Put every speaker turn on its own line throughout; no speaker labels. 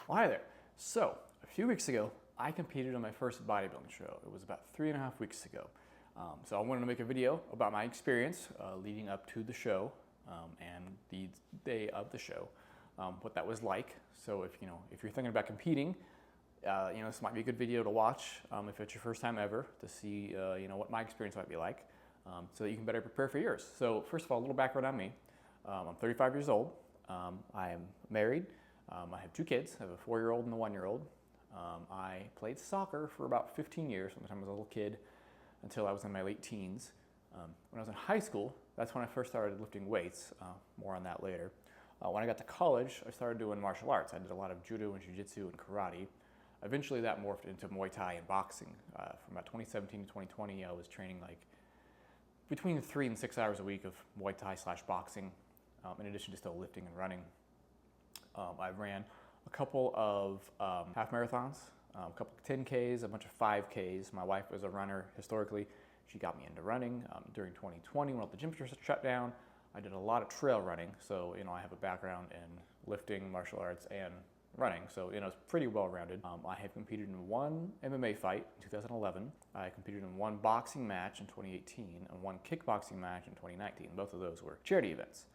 Well, hi there. So, a few weeks ago, I competed on my first bodybuilding show. It was about 3.5 weeks ago. So I wanted to make a video about my experience leading up to the show and the day of the show, what that was like. So if you're thinking about competing, this might be a good video to watch if it's your first time ever, to see what my experience might be like, so that you can better prepare for yours. So first of all, a little background on me. I'm 35 years old. I am married. I have 2 kids. I have a 4-year-old and a 1-year-old. I played soccer for about 15 years from the time I was a little kid until I was in my late teens. When I was in high school, that's when I first started lifting weights. More on that later. When I got to college, I started doing martial arts. I did a lot of judo and jiu-jitsu and karate. Eventually that morphed into Muay Thai and boxing. From about 2017 to 2020, I was training like between 3 and 6 hours a week of Muay Thai / boxing, in addition to still lifting and running. I ran a couple of half marathons, a couple of 10Ks, a bunch of 5Ks. My wife was a runner historically. She got me into running. During 2020, when all the gyms were shut down, I did a lot of trail running. So, I have a background in lifting, martial arts, and running. So, it's pretty well-rounded. I have competed in 1 MMA fight in 2011. I competed in 1 boxing match in 2018 and 1 kickboxing match in 2019. Both of those were charity events.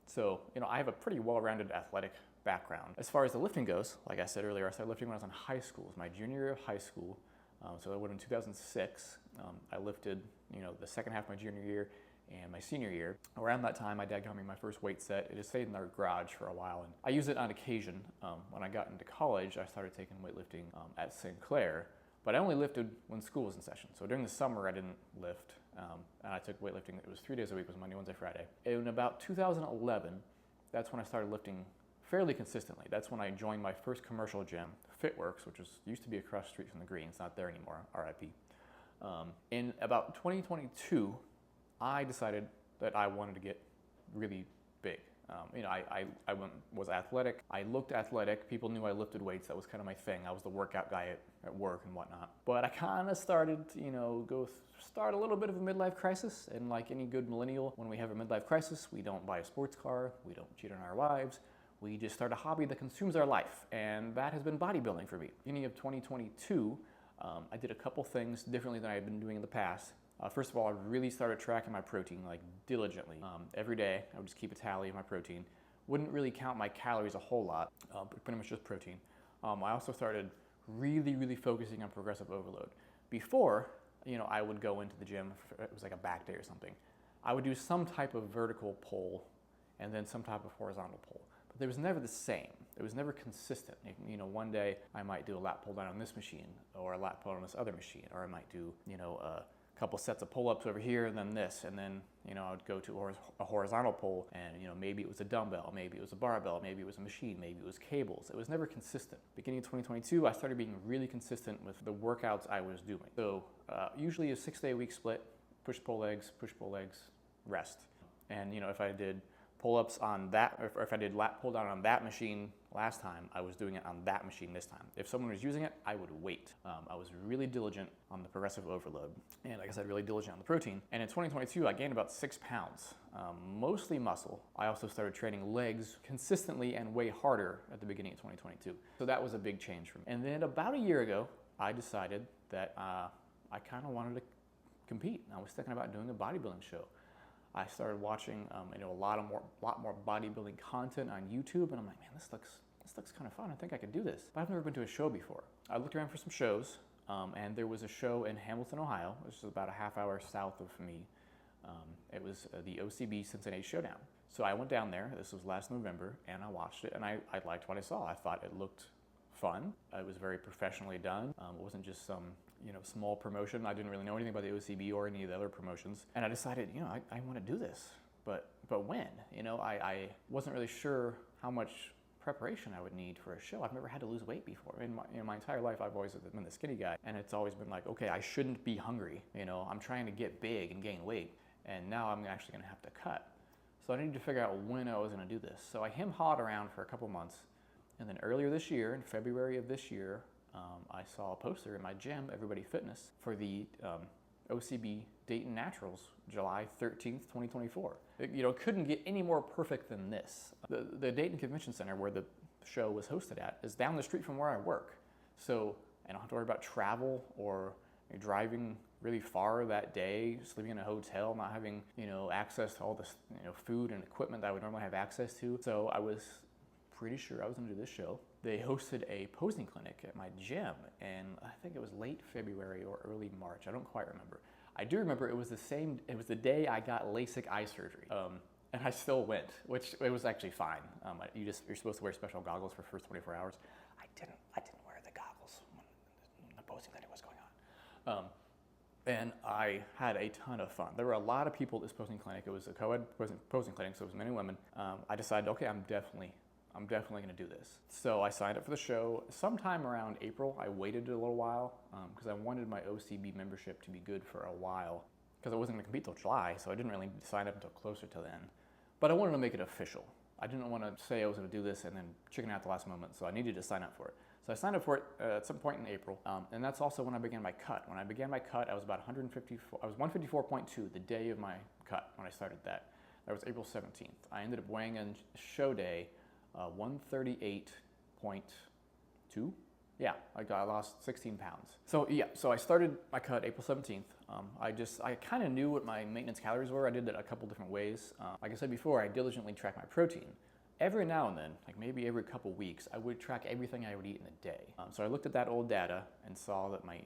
So, I have a pretty well-rounded athletic background. As far as the lifting goes, like I said earlier, I started lifting when I was in high school. It was my junior year of high school. So that would have been 2006. I lifted, the second half of my junior year and my senior year. Around that time, my dad got me my first weight set. It just stayed in our garage for a while, and I used it on occasion. When I got into college, I started taking weightlifting at St. Clair. But I only lifted when school was in session. So during the summer, I didn't lift. And I took weightlifting. It was 3 days a week. It was Monday, Wednesday, Friday. In about 2011, that's when I started lifting fairly consistently. That's when I joined my first commercial gym, FitWorks, which used to be across the street from the Green. It's not there anymore, RIP. In about 2022, I decided that I wanted to get really big. I was athletic. I looked athletic. People knew I lifted weights. That was kind of my thing. I was the workout guy at work and whatnot. But I kind of started to, start a little bit of a midlife crisis. And like any good millennial, when we have a midlife crisis, we don't buy a sports car. We don't cheat on our wives. We just start a hobby that consumes our life. And that has been bodybuilding for me. Beginning of 2022, I did a couple things differently than I had been doing in the past. First of all, I really started tracking my protein diligently. Every day, I would just keep a tally of my protein. Wouldn't really count my calories a whole lot, but pretty much just protein. I also started really focusing on progressive overload. Before, I would go into the gym, it was like a back day or something. I would do some type of vertical pull and then some type of horizontal pull. But it was never the same. It was never consistent. One day I might do a lat pull down on this machine or a lat pull on this other machine, or I might do, a couple sets of pull-ups over here and then this, and then I would go to a horizontal pull, and maybe it was a dumbbell, maybe it was a barbell, maybe it was a machine, maybe it was cables. It was never consistent. Beginning of 2022, I started being really consistent with the workouts I was doing. So usually a 6-day-a-week split, push-pull legs, rest. And if I did pull-ups on that, or if I did lat pull down on that machine last time, I was doing it on that machine this time. If someone was using it, I would wait. I was really diligent on the progressive overload. And like I said, really diligent on the protein. And in 2022, I gained about 6 pounds, mostly muscle. I also started training legs consistently and way harder at the beginning of 2022. So that was a big change for me. And then about a year ago, I decided that I kind of wanted to compete. I was thinking about doing a bodybuilding show. I started watching a lot more bodybuilding content on YouTube, and I'm like, man, this looks kind of fun. I think I could do this. But I've never been to a show before. I looked around for some shows, and there was a show in Hamilton, Ohio, which is about a half hour south of me. It was the OCB Cincinnati Showdown. So I went down there. This was last November, and I watched it, and I liked what I saw. I thought it looked fun. It was very professionally done. It wasn't just some small promotion. I didn't really know anything about the OCB or any of the other promotions. And I decided, I want to do this. But when? I wasn't really sure how much preparation I would need for a show. I've never had to lose weight before. In my entire life, I've always been the skinny guy. And it's always been like, okay, I shouldn't be hungry. I'm trying to get big and gain weight. And now I'm actually going to have to cut. So I needed to figure out when I was going to do this. So I hem-hawed around for a couple months. And then earlier this year, in February of this year, I saw a poster in my gym, Everybody Fitness, for the OCB Dayton Naturals, July 13th, 2024. It couldn't get any more perfect than this. The Dayton Convention Center, where the show was hosted at is down the street from where I work. So I don't have to worry about travel or driving really far that day, sleeping in a hotel, not having, access to all this, food and equipment that I would normally have access to. So I was pretty sure I was gonna do this show. They hosted a posing clinic at my gym, and I think it was late February or early March. I don't quite remember. I do remember it was the day I got LASIK eye surgery. And I still went, which it was actually fine. You're supposed to wear special goggles for the first 24 hours. I didn't wear the goggles when the posing clinic was going on. And I had a ton of fun. There were a lot of people at this posing clinic. It was a co-ed posing clinic, so it was men and women. I decided, okay, I'm definitely gonna do this. So I signed up for the show sometime around April. I waited a little while because I wanted my OCB membership to be good for a while, because I wasn't gonna compete till July, so I didn't really sign up until closer to then. But I wanted to make it official. I didn't want to say I was gonna do this and then chicken out at the last moment, so I needed to sign up for it. So I signed up for it at some point in April, and that's also when I began my cut. When I began my cut, I was about 154, I was 154.2 the day of my cut when I started that. That was April 17th. I ended up weighing in show day 138.2. Yeah, I lost 16 pounds. So I started my cut April 17th. I kind of knew what my maintenance calories were. I did it a couple different ways. Like I said before, I diligently track my protein. Every now and then, like maybe every couple weeks, I would track everything I would eat in a day. So I looked at that old data and saw that my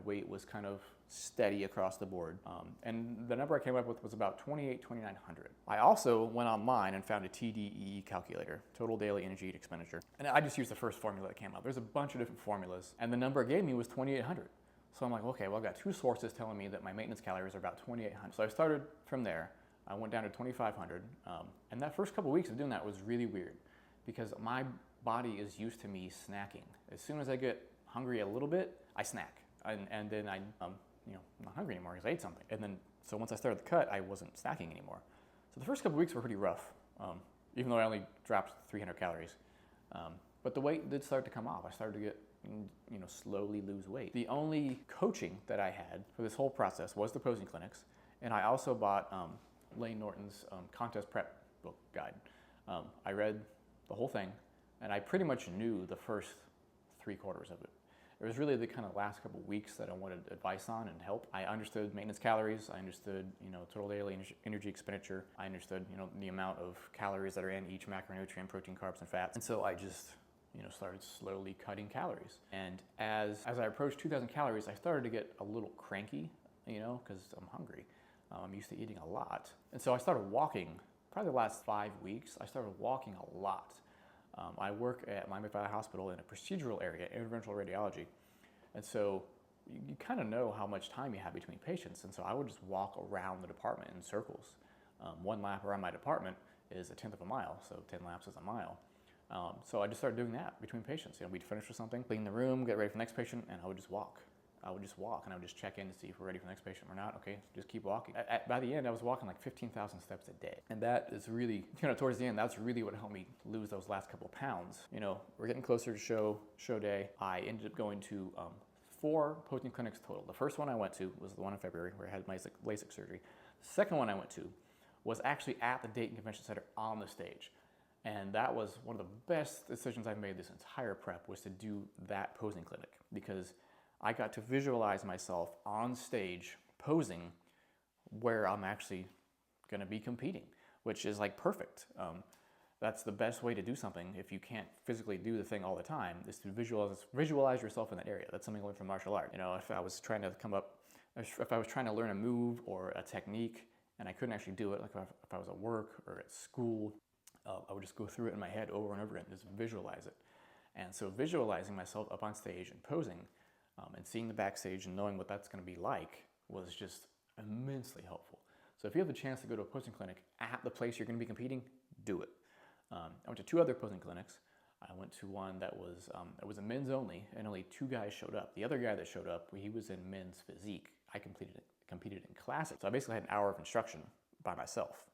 weight was kind of steady across the board. And the number I came up with was about 2,900. I also went online and found a TDEE calculator, total daily energy expenditure. And I just used the first formula that came up. There's a bunch of different formulas, and the number it gave me was 2,800. So I'm like, okay, well, I've got two sources telling me that my maintenance calories are about 2,800. So I started from there. I went down to 2,500, and that first couple weeks of doing that was really weird because my body is used to me snacking. As soon as I get hungry a little bit, I snack, and then I'm not hungry anymore because I ate something. And then, so once I started the cut, I wasn't snacking anymore. So the first couple weeks were pretty rough, even though I only dropped 300 calories. But the weight did start to come off. I started to get, slowly lose weight. The only coaching that I had for this whole process was the posing clinics, and I also bought Lane Norton's contest prep book guide. I read the whole thing, and I pretty much knew the first 3/4 of it. It was really the kind of last couple weeks that I wanted advice on and help. I understood maintenance calories. I understood, total daily energy expenditure. I understood, the amount of calories that are in each macronutrient, protein, carbs, and fats. And so I just, started slowly cutting calories. And as I approached 2,000 calories, I started to get a little cranky, because I'm hungry. I'm used to eating a lot. And so I started walking, probably the last 5 weeks, I started walking a lot. I work at Miami Valley Hospital in a procedural area, interventional radiology. And so you kind of know how much time you have between patients. And so I would just walk around the department in circles. One lap around my department is 1/10 of a mile, so 10 laps is a mile. So I just started doing that between patients. We'd finish with something, clean the room, get ready for the next patient, and I would just walk. And I would just check in to see if we're ready for the next patient or not. Okay, just keep walking. By the end, I was walking like 15,000 steps a day. And that is really, towards the end, that's really what helped me lose those last couple of pounds. We're getting closer to show day. I ended up going to 4 posing clinics total. The first one I went to was the one in February where I had my LASIK surgery. The second one I went to was actually at the Dayton Convention Center on the stage. And that was one of the best decisions I've made this entire prep, was to do that posing clinic, because I got to visualize myself on stage posing where I'm actually going to be competing, which is like perfect. That's the best way to do something if you can't physically do the thing all the time, is to visualize yourself in that area. That's something I learned from martial art. If I was trying to learn a move or a technique and I couldn't actually do it, like if I was at work or at school, I would just go through it in my head over and over again, just visualize it. And so visualizing myself up on stage and posing, and seeing the backstage and knowing what that's going to be like was just immensely helpful. So if you have the chance to go to a posing clinic at the place you're going to be competing, do it. I went to 2 other posing clinics. I went to one that was it was a men's only, and only 2 guys showed up. The other guy that showed up, he was in men's physique. I competed in classic. So I basically had an hour of instruction by myself.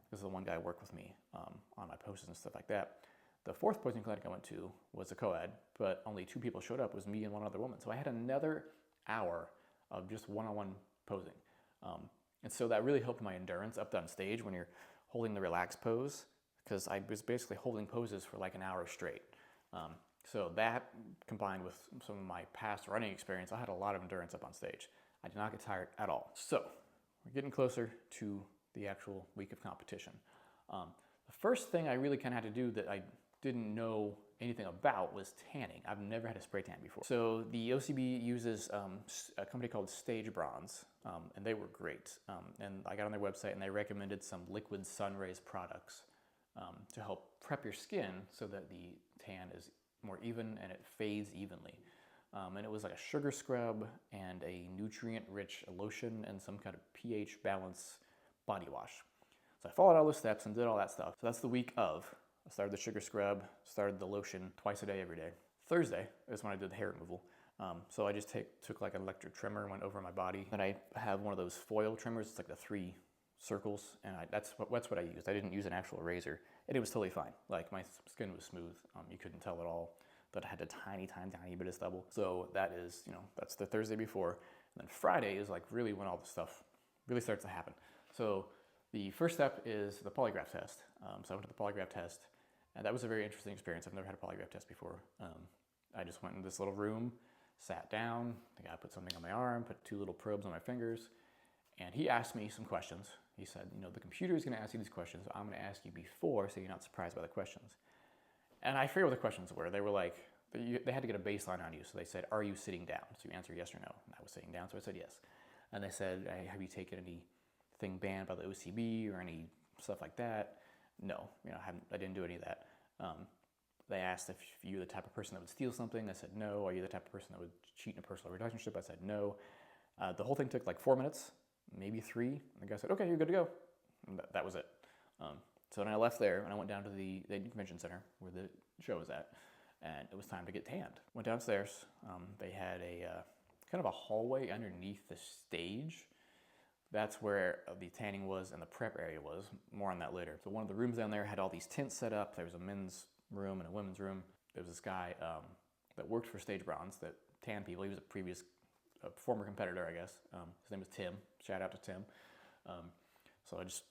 This is the one guy who worked with me on my poses and stuff like that. The 4th posing clinic I went to was a co-ed, but only 2 people showed up. It was me and one other woman. So I had another hour of just one-on-one posing. And so that really helped my endurance up on stage when you're holding the relaxed pose. because I was basically holding poses for like an hour straight. So that combined with some of my past running experience, I had a lot of endurance up on stage. I did not get tired at all. So we're getting closer to the actual week of competition. The first thing I really kind of had to do that I didn't know anything about was tanning. I've never had a spray tan before. So the OCB uses a company called Stage Bronze, and they were great. And I got on their website and they recommended some liquid sun rays products to help prep your skin so that the tan is more even and it fades evenly. And it was like a sugar scrub and a nutrient-rich lotion and some kind of pH balance body wash. So I followed all those steps and did all that stuff. So that's the week of. I started the sugar scrub, started the lotion twice a day, every day. Thursday is when I did the hair removal. So I just took like an electric trimmer and went over my body. And I have one of those foil trimmers. It's like the 3 circles, and that's what I used. I didn't use an actual razor, and it was totally fine. Like my skin was smooth. You couldn't tell at all that I had a tiny bit of stubble. So that is, that's the Thursday before. And then Friday is like really when all the stuff really starts to happen. So the first step is the polygraph test. So I went to the polygraph test, and that was a very interesting experience. I've never had a polygraph test before. I just went in this little room, sat down. The guy put something on my arm, put 2 little probes on my fingers, and he asked me some questions. He said, the computer is going to ask you these questions. I'm going to ask you before, so you're not surprised by the questions. And I forget what the questions were. They were like, they had to get a baseline on you. So they said, are you sitting down? So you answer yes or no. And I was sitting down, so I said yes. And they said, hey, have you taken anything banned by the OCB or any stuff like that? No, I didn't do any of that. They asked if you're the type of person that would steal something. I said no. Are you the type of person that would cheat in a personal relationship? I said no. The whole thing took like 4 minutes, maybe 3. And the guy said, okay, you're good to go. And that was it. So then I left there and I went down to the Dayton Convention Center where the show was at, and it was time to get tanned. Went downstairs. They had a kind of a hallway underneath the stage. That's where the tanning was and the prep area was. More on that later. So one of the rooms down there had all these tents set up. There was a men's room and a women's room. There was this guy that worked for Stage Bronze that tanned people. He was a former competitor, I guess. His name was Tim. Shout out to Tim. So I just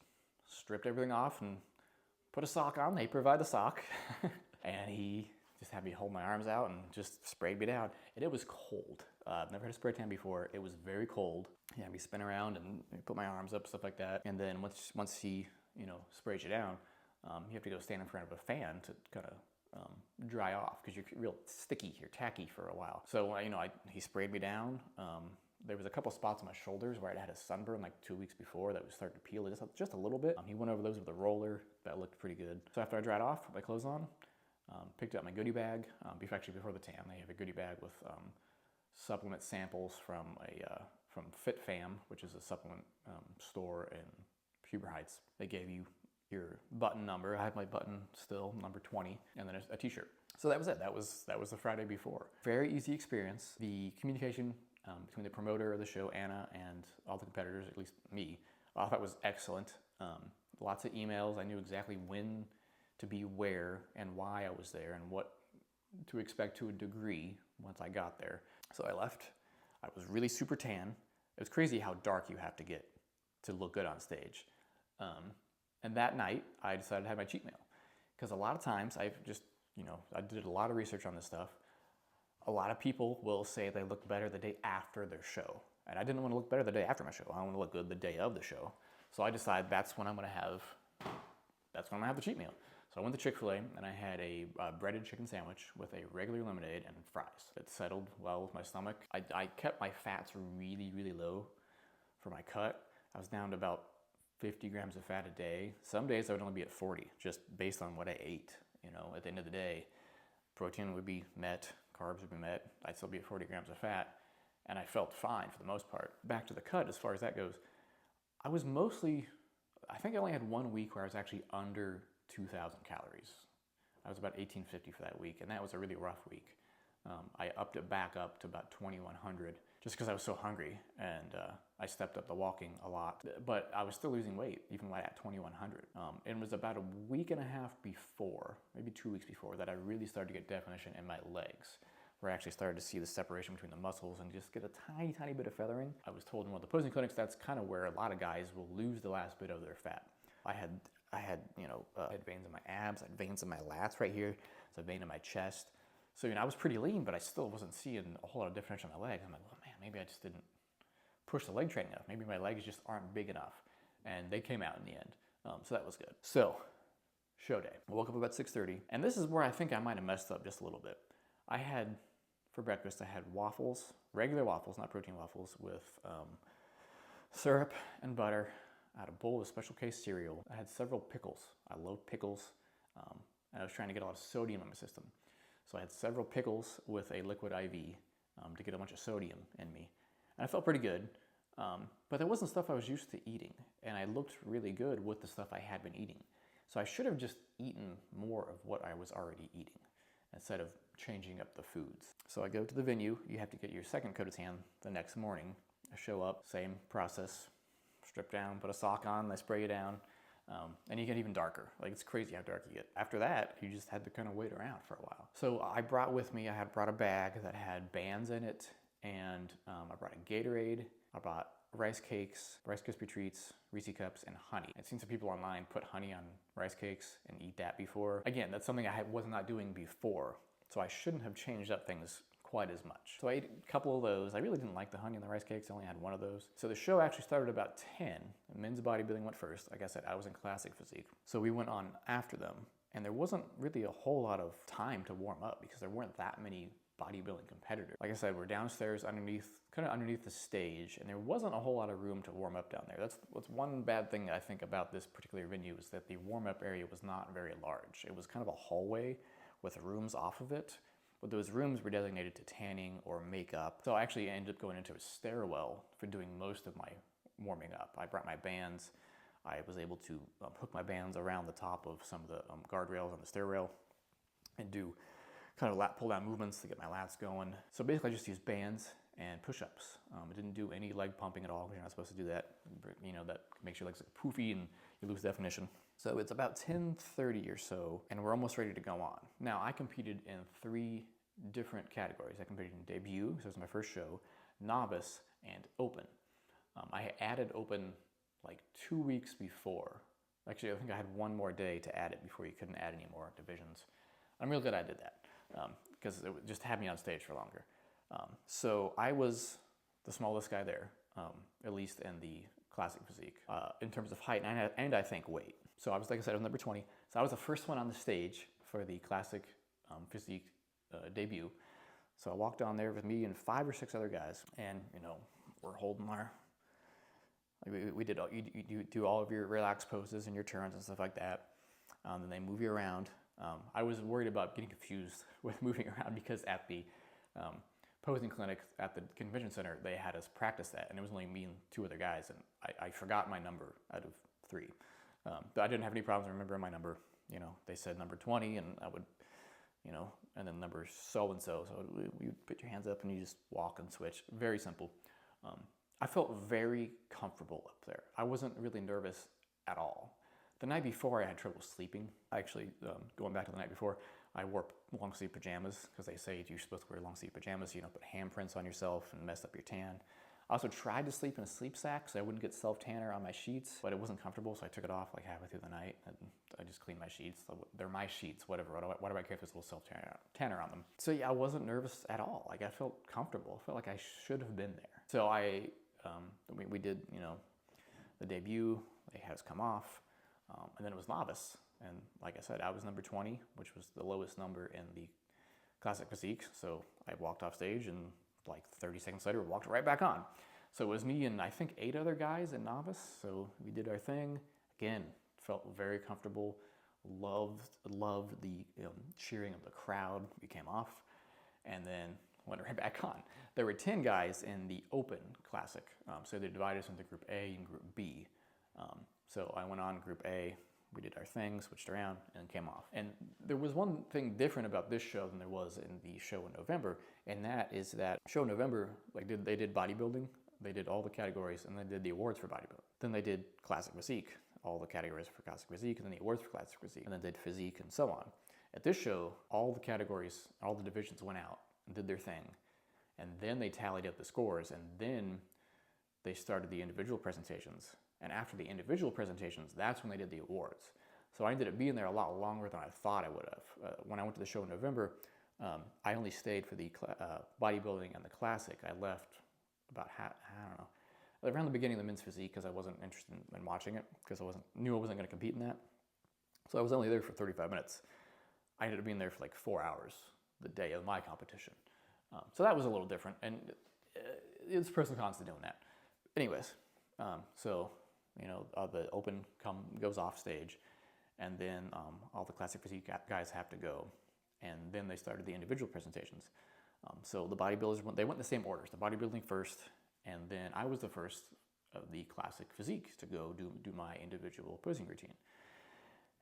stripped everything off and put a sock on. They provide the sock. And he just had me hold my arms out and just sprayed me down. And it was cold. I've never had a spray tan before. It was very cold. He had me spin around and put my arms up, stuff like that. And then once he, sprays you down, you have to go stand in front of a fan to kind of dry off because you're real sticky, you're tacky for a while. So, he sprayed me down. There was a couple spots on my shoulders where I'd had a sunburn like 2 weeks before that was starting to peel just a little bit. He went over those with a roller. That looked pretty good. So after I dried off, put my clothes on, picked up my goodie bag. Before the tan, they have a goodie bag with supplement samples from FitFam, which is a supplement store in Huber Heights. They gave you your button number. I have my button still, number 20, and then a t-shirt. So that was it. That was the Friday before. Very easy experience. The communication between the promoter of the show, Anna, and all the competitors, at least me, I thought was excellent. Lots of emails. I knew exactly when to be where and why I was there and what to expect to a degree once I got there. So I left. I was really super tan. It was crazy how dark you have to get to look good on stage. And that night, I decided to have my cheat meal. Because a lot of times, I did a lot of research on this stuff. A lot of people will say they look better the day after their show. And I didn't want to look better the day after my show. I want to look good the day of the show. So I decided that's when I'm going to have the cheat meal. So I went to Chick-fil-A and I had a breaded chicken sandwich with a regular lemonade and fries. It settled well with my stomach. I kept my fats really, really low for my cut. I was down to about 50 grams of fat a day. Some days I would only be at 40, just based on what I ate. At the end of the day, protein would be met, carbs would be met. I'd still be at 40 grams of fat, and I felt fine for the most part. Back to the cut, as far as that goes, I think I only had 1 week where I was actually under 2,000 calories. I was about 1,850 for that week, and that was a really rough week. I upped it back up to about 2,100 just because I was so hungry, and I stepped up the walking a lot. But I was still losing weight, even at 2,100. It was about a week and a half before, maybe 2 weeks before, that I really started to get definition in my legs, where I actually started to see the separation between the muscles and just get a tiny, tiny bit of feathering. I was told in one of the posing clinics that's kind of where a lot of guys will lose the last bit of their fat. I had I had, I had veins in my abs, I had veins in my lats right here, so a vein in my chest. So, I was pretty lean, but I still wasn't seeing a whole lot of differential on my legs. I'm like, well, man, maybe I just didn't push the leg training enough. Maybe my legs just aren't big enough. And they came out in the end. So that was good. So, show day. I woke up about 6:30, and this is where I think I might have messed up just a little bit. For breakfast, I had waffles, regular waffles, not protein waffles, with syrup and butter. I had a bowl of special case cereal. I had several pickles. I love pickles, and I was trying to get a lot of sodium in my system. So I had several pickles with a liquid IV to get a bunch of sodium in me. And I felt pretty good, but there wasn't stuff I was used to eating, and I looked really good with the stuff I had been eating. So I should have just eaten more of what I was already eating instead of changing up the foods. So I go to the venue. You have to get your second coat of tan the next morning. I show up, same process, strip down, put a sock on, I spray you down, and you get even darker. Like, it's crazy how dark you get. After that, you just had to kind of wait around for a while. So I brought a bag that had bands in it, and I brought a Gatorade, I brought rice cakes, Rice Krispie Treats, Reese Cups, and honey. I've seen some people online put honey on rice cakes and eat that before. Again, that's something I was not doing before, so I shouldn't have changed up things quite as much. So I ate a couple of those. I really didn't like the honey on the rice cakes. I only had one of those. So the show actually started about 10. Men's bodybuilding went first. Like I said, I was in classic physique. So we went on after them, and there wasn't really a whole lot of time to warm up because there weren't that many bodybuilding competitor. Like I said, we're downstairs kind of underneath the stage, and there wasn't a whole lot of room to warm up down there. That's one bad thing I think about this particular venue, is that the warm-up area was not very large. It was kind of a hallway with rooms off of it, but those rooms were designated to tanning or makeup. So I actually ended up going into a stairwell for doing most of my warming up. I brought my bands. I was able to hook my bands around the top of some of the guardrails on the stairrail and do kind of lat pull-down movements to get my lats going. So basically I just used bands and push-ups. I didn't do any leg pumping at all, because you're not supposed to do that. That makes your legs look poofy and you lose definition. So it's about 10:30 or so, and we're almost ready to go on. Now, I competed in 3 different categories. I competed in debut, so it was my first show, novice, and open. I added open like 2 weeks before. Actually, I think I had one more day to add it before you couldn't add any more divisions. I'm real glad I did that, because it just had me on stage for longer. So I was the smallest guy there, at least in the classic physique, in terms of height and I think weight. So I was, like I said, I was number 20. So I was the first one on the stage for the classic physique debut. So I walked on there with me and 5 or 6 other guys, and we're holding our. We did you do all of your relaxed poses and your turns and stuff like that. Then they move you around. I was worried about getting confused with moving around, because at the posing clinic at the convention center, they had us practice that, and it was only me and 2 other guys, and I forgot my number out of 3. But I didn't have any problems remembering my number. They said number 20, and I would, and then number so-and-so. So you put your hands up and you just walk and switch. Very simple. I felt very comfortable up there. I wasn't really nervous at all. The night before, I had trouble sleeping. Actually, going back to the night before, I wore long sleeve pajamas, because they say you're supposed to wear long sleeve pajamas so you don't put handprints on yourself and mess up your tan. I also tried to sleep in a sleep sack so I wouldn't get self-tanner on my sheets, but it wasn't comfortable, so I took it off like halfway through the night, and I just cleaned my sheets. They're my sheets, whatever. Why do I care if there's a little self-tanner on them? So yeah, I wasn't nervous at all. Like, I felt comfortable. I felt like I should have been there. So we did, the debut. They had us come off, and then it was novice. And like I said, I was number 20, which was the lowest number in the classic physique. So I walked off stage, and like 30 seconds later, we walked right back on. So it was me and I think 8 other guys in novice. So we did our thing. Again, felt very comfortable. Loved the cheering of the crowd. We came off, and then went right back on. There were 10 guys in the open classic. So they divided us into Group A and Group B. So I went on Group A. We did our thing, switched around, and came off. And there was one thing different about this show than there was in the show in November, and that is that show in November, they did bodybuilding, they did all the categories, and they did the awards for bodybuilding. Then they did classic physique, all the categories for classic physique, and then the awards for classic physique, and then did physique and so on. At this show, all the categories, all the divisions went out and did their thing, and then they tallied up the scores, and then they started the individual presentations. And after the individual presentations, that's when they did the awards. So I ended up being there a lot longer than I thought I would have. When I went to the show in November, I only stayed for the bodybuilding and the classic. I left about I don't know, around the beginning of the men's physique because I wasn't interested in watching it because knew I wasn't going to compete in that. So I was only there for 35 minutes. I ended up being there for like 4 hours the day of my competition. So that was a little different, and it's pros and cons to doing that. Anyways, so the open goes off stage, and then all the classic physique guys have to go, and then they started the individual presentations. So the bodybuilders went in the same orders. The bodybuilding first, and then I was the first of the classic physique to go do my individual posing routine.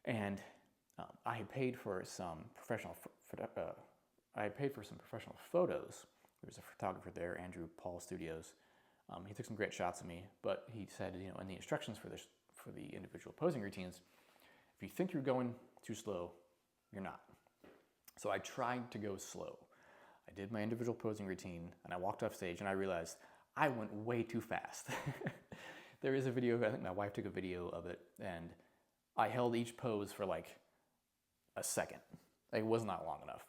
And I had paid for some professional photos. There was a photographer there, Andrew Paul Studios. He took some great shots of me, but he said, in the instructions for the individual posing routines, if you think you're going too slow, you're not. So I tried to go slow. I did my individual posing routine, and I walked off stage, and I realized I went way too fast. There is a video, I think my wife took a video of it, and I held each pose for like a second. It was not long enough.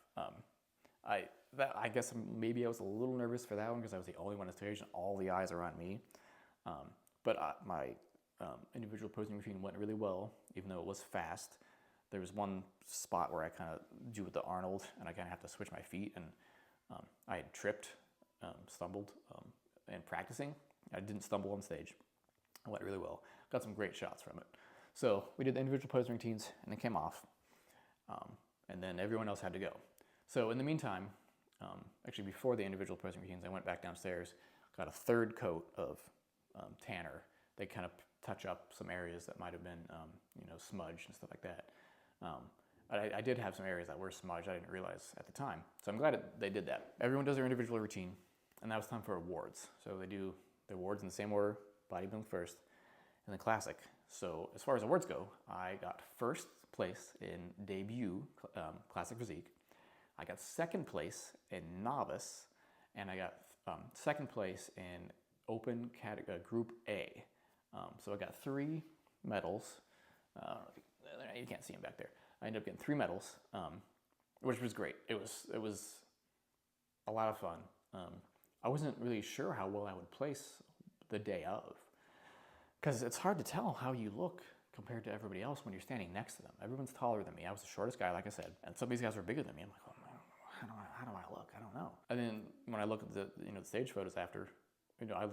I guess maybe I was a little nervous for that one because I was the only one on stage and all the eyes are on me. But my individual posing routine went really well, even though it was fast. There was one spot where I kind of do with the Arnold, and I kind of have to switch my feet, and I had tripped, stumbled in practicing. I didn't stumble on stage. It went really well. Got some great shots from it. So we did the individual posing routines, and they came off, and then everyone else had to go. So in the meantime, actually before the individual posing routines, I went back downstairs, got a third coat of tanner. They kind of touch up some areas that might have been, smudged and stuff like that. I did have some areas that were smudged. I didn't realize at the time. So I'm glad they did that. Everyone does their individual routine, and that was time for awards. So they do the awards in the same order, bodybuilding first, and then classic. So as far as awards go, I got first place in debut classic physique. I got second place in novice, and I got second place in open group A. So I got 3 medals. You can't see them back there. I ended up getting 3 medals, which was great. It was a lot of fun. I wasn't really sure how well I would place the day of, because it's hard to tell how you look compared to everybody else when you're standing next to them. Everyone's taller than me. I was the shortest guy, like I said, and some of these guys were bigger than me. I'm like, oh man, how do I look? I don't know. And then when I look at the stage photos after, I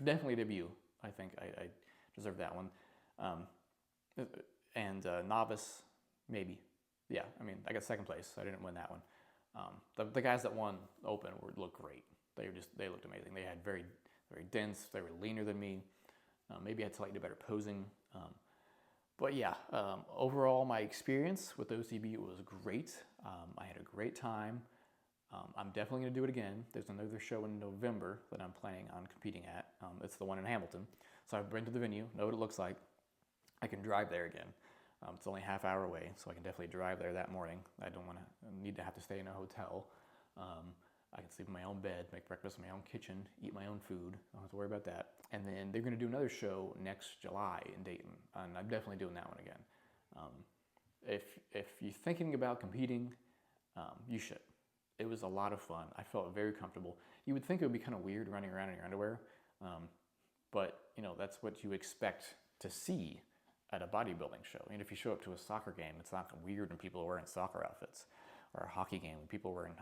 definitely debut. I think I deserved that one. And novice, maybe. Yeah, I got second place. I didn't win that one. The guys that won open looked great. They looked amazing. They had very, very dense. They were leaner than me. Maybe I had slightly better posing. But yeah, overall, my experience with OCB was great. I had a great time. I'm definitely going to do it again. There's another show in November that I'm planning on competing at. It's the one in Hamilton. So I've been to the venue, know what it looks like. I can drive there again. It's only a half hour away, so I can definitely drive there that morning. I don't need to have to stay in a hotel. I can sleep in my own bed, make breakfast in my own kitchen, eat my own food. I don't have to worry about that. And then they're going to do another show next July in Dayton, and I'm definitely doing that one again. If you're thinking about competing, you should. It was a lot of fun. I felt very comfortable. You would think it would be kind of weird running around in your underwear, but that's what you expect to see at a bodybuilding show. If you show up to a soccer game, it's not weird when people are wearing soccer outfits, or a hockey game when people are wearing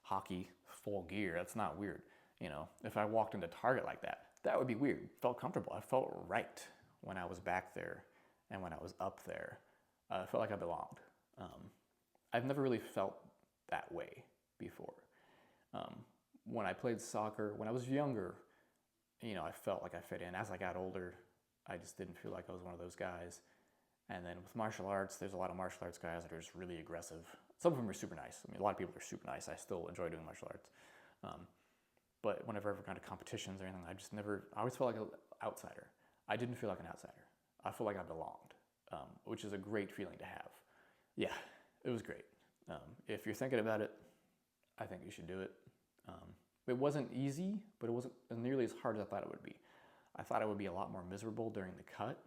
hockey full gear. That's not weird. If I walked into Target like that, that would be weird. It felt comfortable. I felt right when I was back there and when I was up there. I felt like I belonged. I've never really felt that way before. When I played soccer, when I was younger, I felt like I fit in. As I got older, I just didn't feel like I was one of those guys. And then with martial arts, there's a lot of martial arts guys that are just really aggressive. Some of them are super nice. A lot of people are super nice. I still enjoy doing martial arts. But whenever I ever got to competitions or anything, I always felt like an outsider. I didn't feel like an outsider. I felt like I belonged, which is a great feeling to have. Yeah, it was great. If you're thinking about it, I think you should do it. It wasn't easy, but it wasn't nearly as hard as I thought it would be. I thought it would be a lot more miserable during the cut.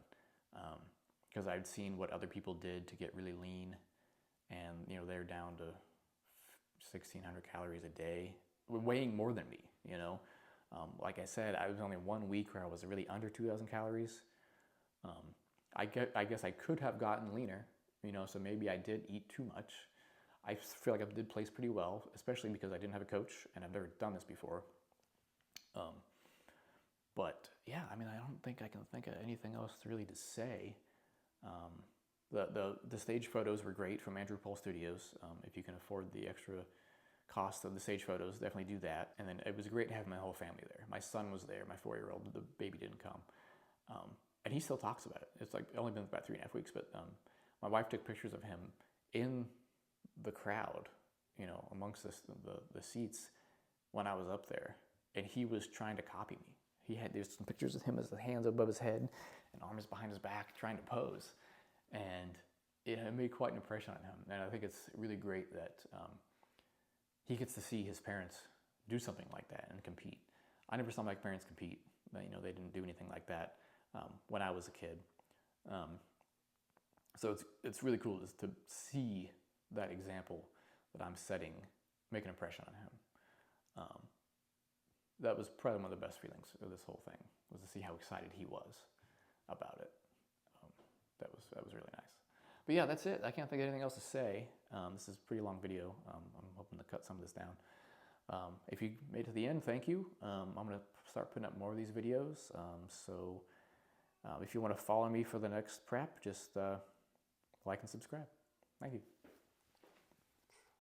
because I'd seen what other people did to get really lean, and you know, they're down to 1,600 calories a day, weighing more than me. You know, like I said, I was only 1 week where I was really under 2,000 calories. I guess I could have gotten leaner, you know, so maybe I did eat too much. I feel like I did place pretty well, especially because I didn't have a coach and I've never done this before. But yeah, I mean, I don't think I can think of anything else really to say. The stage photos were great from Andrew Paul Studios. If you can afford the extra cost of the stage photos, definitely do that. And then it was great to have my whole family there. My son was there, my 4-year-old, the baby didn't come. And he still talks about it. It's like only been about 3.5 weeks, but my wife took pictures of him in the crowd, you know, amongst the seats when I was up there, and he was trying to copy me. There's some pictures of him with his hands above his head and arms behind his back trying to pose, and it made quite an impression on him. And I think it's really great that he gets to see his parents do something like that and compete. I never saw my parents compete. You know, they didn't do anything like that when I was a kid. So it's really cool to see that example that I'm setting make an impression on him. That was probably one of the best feelings of this whole thing, was to see how excited he was about it. That was really nice. But yeah, that's it. I can't think of anything else to say. This is a pretty long video. I'm hoping to cut some of this down. If you made it to the end, thank you. I'm going to start putting up more of these videos. So if you want to follow me for the next prep, just like and subscribe. Thank you.